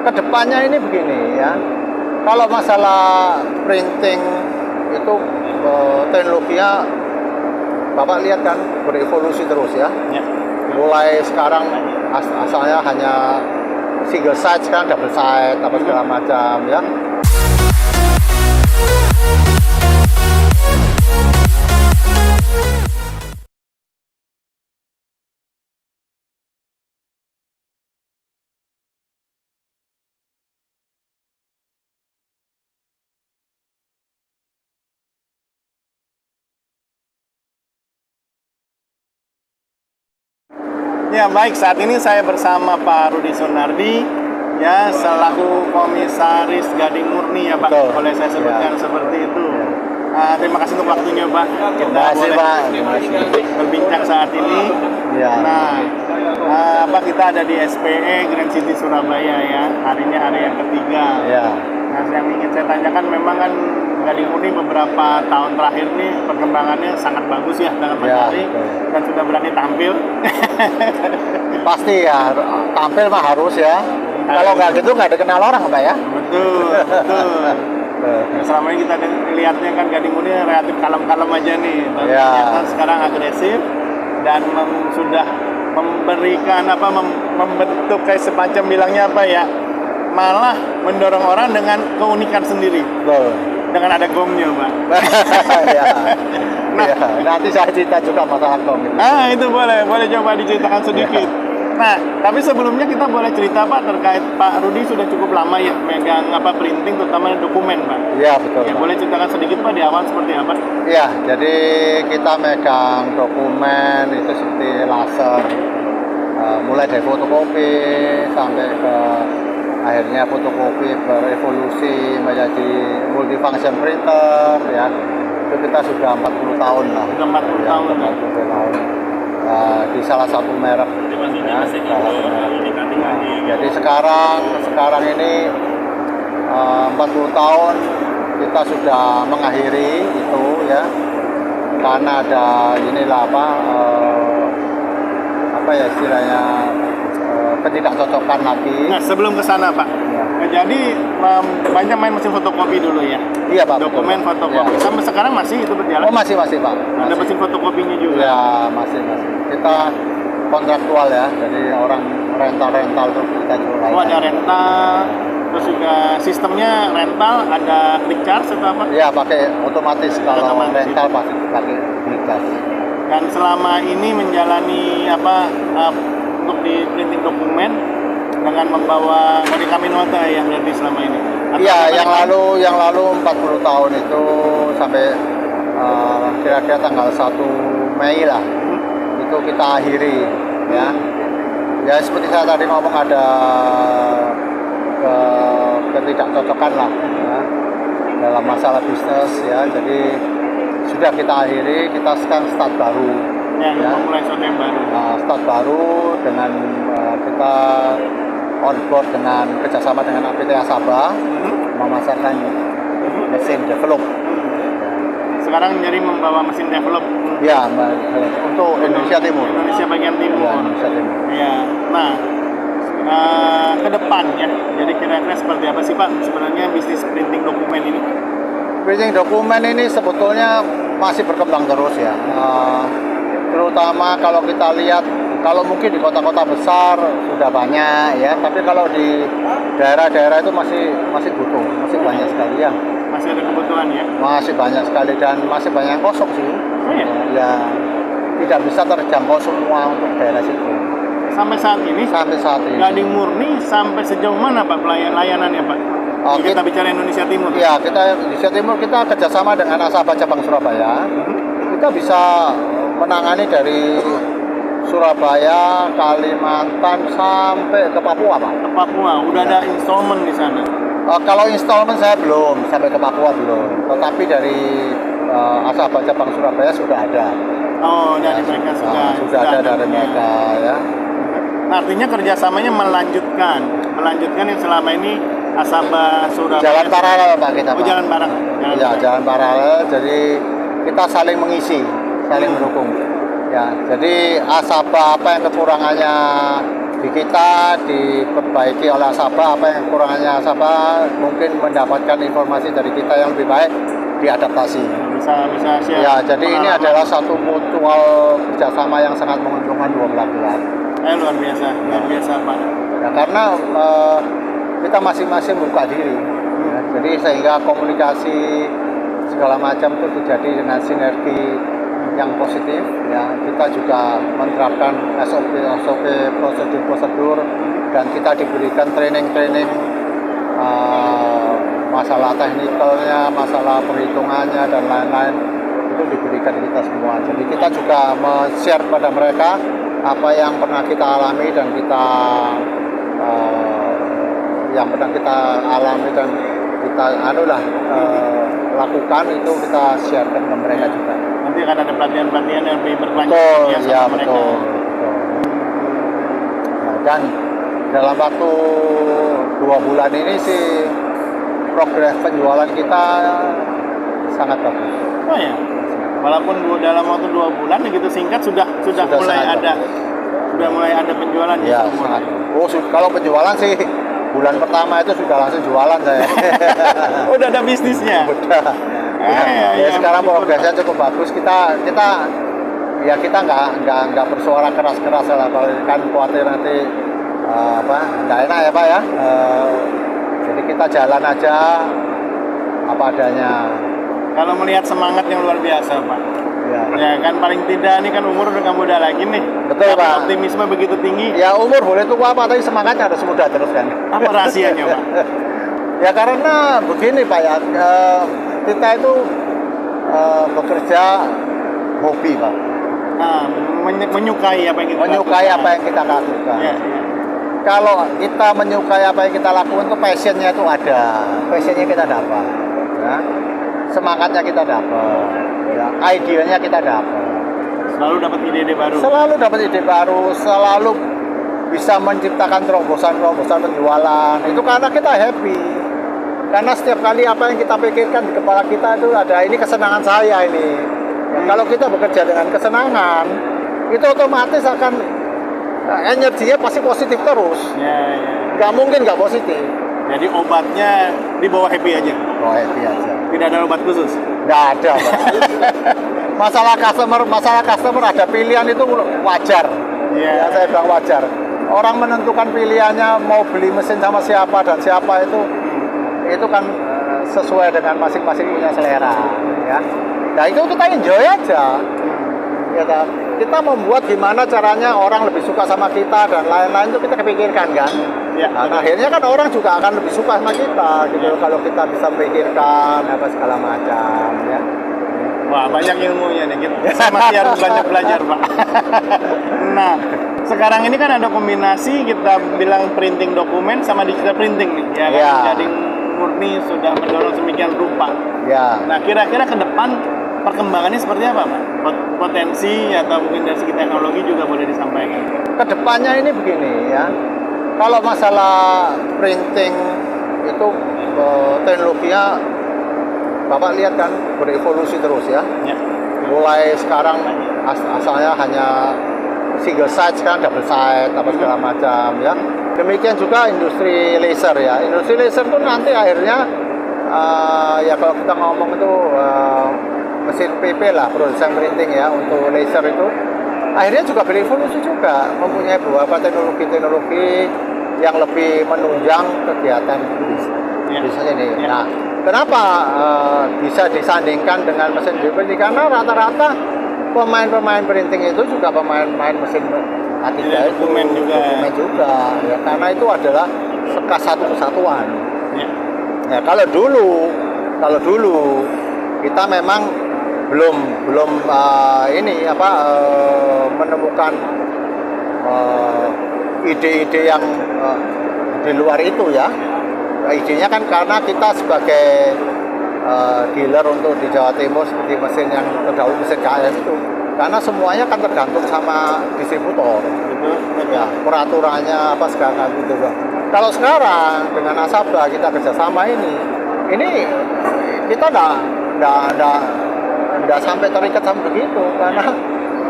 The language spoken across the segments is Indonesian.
kedepannya ini begini ya. Kalau masalah printing itu teknologinya Bapak lihat kan berevolusi terus ya. Ya. Mulai sekarang asalnya hanya single side, sekarang double side apa segala macam ya. Ya baik, saat ini saya bersama Pak Rudi Sunardi ya selaku Komisaris Gading Murni ya Pak. Betul. Boleh saya sebutkan seperti itu. Terima kasih untuk waktunya Pak. Kita Terima kasih, boleh Pak. berbincang saat ini. Ya. Nah, kita ada di SPE Grand City Surabaya ya. Hari ini hari yang ketiga. Ya. Nah, yang ingin saya tanyakan memang kan Gading Murni beberapa tahun terakhir nih perkembangannya sangat bagus ya dalam materi dan sudah berani tampil. Pasti ya, tampil mah harus ya. Kalau nggak gitu nggak dikenal orang Pak ya. Betul, betul. Nah, selama ini kita lihatnya kan Gading Murni relatif kalem-kalem aja nih. Tapi Ya. ternyata sekarang agresif dan sudah memberikan membentuk kayak semacam bilangnya apa ya, malah mendorong orang dengan keunikan sendiri. Betul. Dengan ada gomnya, Pak. Ya. Ya. Nanti saya cerita juga masalah gom itu. Itu boleh coba diceritakan sedikit. Nah, tapi sebelumnya kita boleh cerita Pak terkait Pak Rudi sudah cukup lama ya megang printing terutama dokumen Pak. Iya betul. Ya, boleh ceritakan sedikit Pak di awal seperti apa? Iya, jadi kita megang dokumen itu seperti laser, mulai dari fotokopi sampai ke akhirnya fotokopi berevolusi menjadi multifunction printer ya. Itu kita sudah 40 tahun lah. Sudah 40 tahun. 40 tahun. Di salah satu merek ya, jadi sekarang ini 40 tahun kita sudah mengakhiri itu ya, karena ada inilah apa ya istilahnya ketidakcocokan lagi. Nah, sebelum ke sana Pak, jadi banyak main mesin fotokopi dulu ya? Iya Pak. Dokumen betul. fotokopi. Ya. Sampai sekarang masih itu berjalan? Oh masih Pak. Ada mesin fotokopinya juga? Ya masih. Kita kontraktual ya, jadi orang rental tuh kita jual. Oh ada rental, terus juga sistemnya rental ada click charge atau apa? Iya pakai otomatis, kalau Otomatis. rental pasti pakai gas. Dan selama ini menjalani untuk di printing dokumen dengan membawa Monica Minolta yang berarti selama ini? Iya, yang lalu 40 tahun itu sampai kira-kira tanggal 1 Mei lah. Itu kita akhiri ya. Ya seperti saya tadi ngomong ada ketidakcocokan lah ya, dalam masalah bisnis ya. Jadi sudah kita akhiri, kita sekarang start baru. Ya. Memulai sesuatu yang baru. Start baru dengan kita on board dengan kerjasama dengan APT Asaba memasarkan mesin develop. Sekarang jadi membawa mesin develop. Ya, untuk Indonesia Timur. Indonesia bagian timur. Ya, Indonesia Timur. Ya. Nah, ke depan ya. Jadi kira-kira seperti apa sih Pak sebenarnya bisnis printing dokumen ini? Printing dokumen ini sebetulnya masih berkembang terus ya. Terutama kalau kita lihat, kalau mungkin di kota-kota besar sudah banyak ya, tapi kalau di daerah-daerah itu masih butuh, masih banyak sekali ya. Masih ada kebutuhan ya? Masih banyak sekali dan masih banyak yang kosong sih. Oh ya? Ya, tidak bisa terjangkau semua untuk daerah situ. Sampai saat ini? Sampai saat ini. Gading Murni sampai sejauh mana Pak layanannya Pak? Kita bicara Indonesia Timur. Ya, kita Indonesia Timur kita kerjasama dengan Asaba Cabang Surabaya. Kita bisa menangani dari Surabaya, Kalimantan sampai ke Papua, Pak. Ke Papua, udah ada installment di sana. Kalau installment saya belum, sampai ke Papua belum. Tetapi dari Asaba Cabang Surabaya sudah ada. Oh, dari mereka sudah ada dari mereka ya. Artinya kerjasamanya melanjutkan yang selama ini Asaba Surabaya. Jalan paralel Pak kita. Oh, jalan bareng. Jalan paralel. Jadi kita saling mengisi, saling mendukung. Ya, jadi Asaba apa yang kekurangannya di kita diperbaiki oleh nasabah, apa yang kurangnya nasabah mungkin mendapatkan informasi dari kita yang lebih baik, diadaptasi. Bisa share Ya, jadi ini pengalaman. adalah satu mutual kerjasama yang sangat menguntungkan dua belah pihak. Luar biasa Pak. Ya, karena kita masing-masing buka diri, ya, jadi sehingga komunikasi segala macam itu terjadi dengan sinergi yang positif. Ya, kita juga menerapkan SOP, prosedur-prosedur, dan kita diberikan training masalah teknikalnya, masalah perhitungannya dan lain-lain, itu diberikan kita semua. Jadi kita juga men-share pada mereka apa yang pernah kita alami dan kita kita lakukan, itu kita sharekan ke mereka juga. Nanti akan ada pelatihan-pelatihan yang lebih berkelanjutan Betul, ya sama ya mereka. betul. Nah, dan dalam waktu 2 bulan ini sih progres penjualan kita sangat bagus. Oh ya. Walaupun dalam waktu 2 bulan begitu singkat sudah mulai sangat ada bagus. sudah mulai ada penjualan Ya, semua. sangat. Kalau penjualan sih bulan pertama itu sudah langsung jualan saya. Udah ada bisnisnya. Udah. Ya, sekarang progresnya cukup bagus. Kita nggak bersuara keras-keras lah, kalau kan khawatir nanti nggak enak ya Pak ya. Jadi kita jalan aja apa adanya. Kalau melihat semangat yang luar biasa Pak. Ya. Ya kan, paling tidak ini kan umur udah nggak muda lagi nih. Betul, Tapi Pak. optimisme begitu tinggi. Ya, umur boleh tua apa, tapi semangatnya harus muda terus kan. Apa rahasianya Pak? Ya karena begini Pak ya, kita itu bekerja hobi Pak. Nah, menyukai apa yang kita Menyukai lakukan. apa yang kita lakukan. Ya. Kalau kita menyukai apa yang kita lakukan, itu passionnya itu ada, passionnya kita dapat, ya. Semangatnya kita dapat, ya. Idenya kita dapat. Selalu dapat ide-ide baru. Selalu dapat ide baru, selalu bisa menciptakan terobosan-terobosan penjualan. Itu karena kita happy. Karena setiap kali apa yang kita pikirkan di kepala kita itu ada, ini kesenangan saya ini. Ya, kalau kita bekerja dengan kesenangan, itu otomatis akan energinya pasti positif terus. Ya. Nggak mungkin nggak positif. Jadi obatnya di bawah happy aja. Oh, happy aja. Tidak ada obat khusus. Nggak ada, Pak. masalah customer ada pilihan itu wajar. Iya. Ya, saya bilang wajar. Orang menentukan pilihannya mau beli mesin sama siapa dan siapa itu kan sesuai dengan masing-masing punya selera, ya. Nah, itu kita enjoy aja. Ya, kita membuat gimana caranya orang lebih suka sama kita dan lain-lain, itu kita kepikirkan kan. Ya. Nah, akhirnya kan orang juga akan lebih suka sama kita gitu, kalau kita bisa memikirkan apa segala macam, ya. Wah, banyak ilmunya nih. Saya masih harus banyak belajar, Pak. Nah, sekarang ini kan ada kombinasi, kita bilang printing dokumen sama digital printing nih, ya kan? Ya. Jadi murni sudah mendorong semikian rupa. Ya. Nah, kira-kira ke depan perkembangannya seperti apa, Pak? Potensi atau mungkin dari segi teknologi juga boleh disampaikan. Kedepannya ini begini ya, kalau masalah printing itu teknologinya Bapak lihat kan berevolusi terus ya. Ya. Mulai sekarang asalnya hanya single side, sekarang double side apa segala macam ya. Demikian juga industri laser ya. Industri laser itu nanti akhirnya ya kalau kita ngomong itu mesin PP lah, production printing ya, untuk laser itu akhirnya juga berevolusi juga, mempunyai beberapa teknologi-teknologi yang lebih menunjang kegiatan bisnis ini. Nah, kenapa bisa disandingkan dengan mesin printing? Karena rata-rata pemain printing itu juga pemain mesin A3 itu dokumen juga ya, karena itu adalah satu kesatuan. Ya. Ya, kalau dulu kita memang belum menemukan ide-ide yang di luar itu ya. Idenya kan karena kita sebagai dealer untuk di Jawa Timur seperti mesin yang terdahulu, mesin KM itu, karena semuanya kan tergantung sama distributor, ya, peraturannya apa segala gitu. Kalau sekarang dengan nasabah kita kerjasama ini kita nggak sampai terikat sama begitu, karena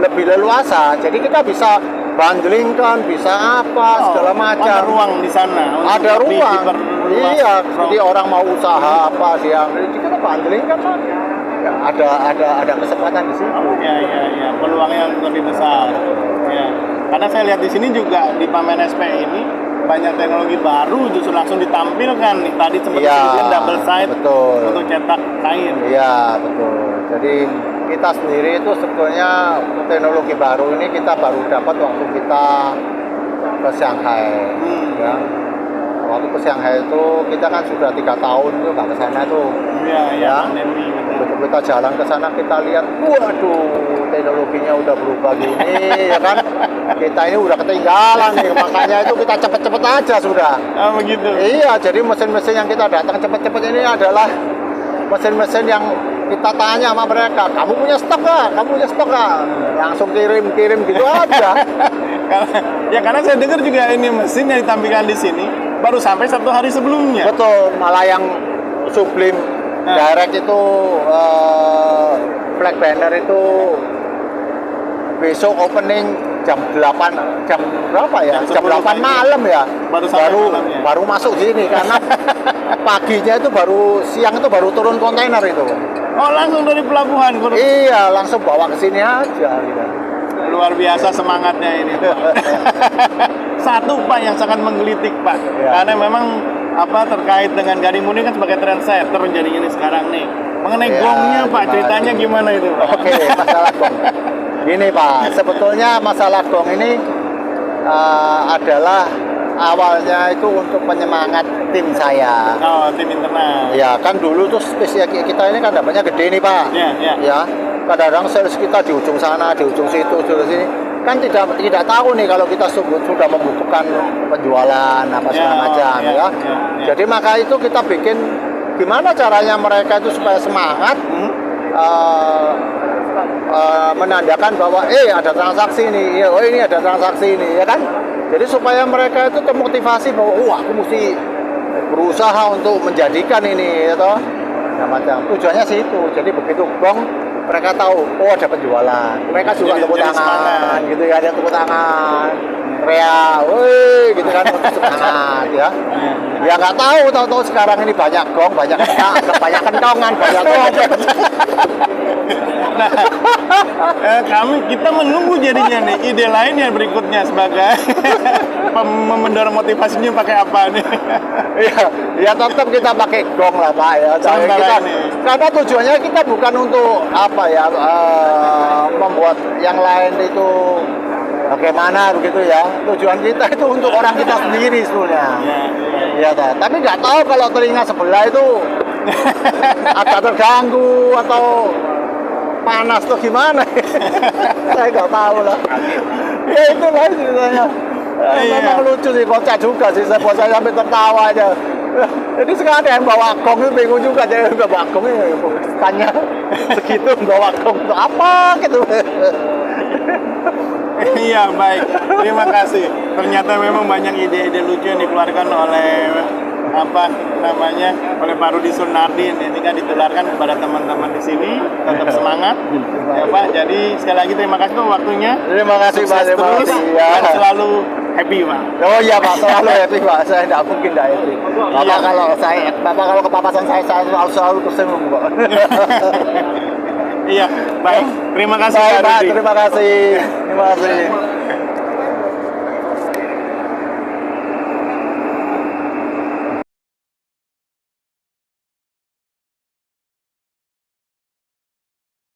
lebih leluasa. Jadi kita bisa bandelingkan, bisa apa, segala macam. Ada ruang di sana. untuk Ada ruang. diperluas. Iya, jadi orang mau usaha apa siang, kita bandelingkan kan. Ya, ada kesempatan di situ. Ya, peluang yang lebih besar. Ya. Karena saya lihat di sini juga di pameran SPI ini banyak teknologi baru justru langsung ditampilkan nih. Tadi sempat Iya, disebutkan double side betul. untuk cetak kain. Iya, betul. Jadi kita sendiri itu sebetulnya teknologi baru ini kita baru dapat waktu kita ke Shanghai. Ya. Waktu ke Shanghai itu kita kan sudah 3 tahun tuh nggak ke sana tuh. Iya, Ya. pandemi. betul. Begitu kita jalan ke sana kita lihat, waduh, teknologinya udah berubah gini, ya kan? Kita ini udah ketinggalan nih, makanya itu kita cepet-cepet aja sudah. Oh, begitu. Iya, jadi mesin-mesin yang kita datang cepet-cepet ini adalah mesin-mesin yang kita tanya sama mereka, kamu punya stok nggak? Kamu punya stok nggak? Langsung kirim gitu aja. Karena saya dengar juga ini mesin yang ditampilkan di sini baru sampai 1 hari sebelumnya. Betul, malah yang Sublime Direct itu Black Banner itu besok opening jam 8, jam berapa ya? Jam Jam 10 8 pagi. malam ya. Baru malam ya? Baru masuk sini karena paginya itu baru siang itu baru turun kontainer itu. Oh, langsung dari pelabuhan. Iya, langsung bawa ke sini aja gitu. Luar biasa semangatnya ini, Pak. Satu, Pak, yang sangat menggelitik, Pak. Ya. Karena memang terkait dengan Garimu ini kan sebagai trendsetter jadi ini sekarang nih. Mengenai Ya, gongnya, Pak, gimana? ceritanya gimana itu, Pak? Oke, masalah gong. Gini Pak, sebetulnya masalah gong ini adalah awalnya itu untuk penyemangat tim saya. Oh, tim internal. Ya kan dulu tuh spesial kita ini kan dapatnya gede nih Pak. Ya. Ya, kadang-kadang sales kita di ujung sana, di ujung situ, di ujung sini. Kan tidak tahu nih kalau kita sudah membukukan penjualan apa segala macam ya. Jadi maka itu kita bikin gimana caranya mereka itu supaya semangat menandakan bahwa ada transaksi nih, oh ini ada transaksi ini ya kan. Jadi supaya mereka itu termotivasi bahwa aku mesti berusaha untuk menjadikan ini atau macam tujuannya sih itu. Jadi begitu gong mereka tahu ada penjualan, mereka juga tepuk tangan gitu ya, ada tepuk tangan teriak, woi gitu kan untuk semangat ya. Ya nggak tahu sekarang ini banyak gong, banyak kentongan, banyak gong. Nah, kita menunggu jadinya nih ide lainnya berikutnya sebagai mendorong motivasinya pakai apa nih? ya tetap kita pakai gong lah Pak ya. Karena tujuannya kita bukan untuk membuat yang lain itu bagaimana begitu ya. Tujuan kita itu untuk orang kita sendiri sebenarnya. Ya, tapi nggak tahu kalau telinga sebelah itu agak terganggu atau panas tuh gimana. Saya nggak tahu lah. Ya itulah ceritanya. Memang lucu sih, kocak juga sih. Saya sampai tertawa aja. Jadi sekarang ada yang bawa gong itu bingung juga. Jadi udah bawa gong ini tanya segitu bawa gong itu apa gitu. Iya, baik. Terima kasih. Ternyata memang banyak ide-ide lucu yang dikeluarkan oleh oleh Pak Rudi Sunardi ini kan ditularkan kepada teman-teman di sini. Tetap semangat ya Pak. Jadi sekali lagi terima kasih untuk waktunya. Terima kasih Pak. Terima kasih ya. Dan selalu happy Pak. Oh iya Pak, selalu happy Pak. Saya tidak mungkin tidak happy. Bapak kalau kepapasan saya selalu tersenyum Pak. Iya, baik. Terima kasih Pak. Terima kasih.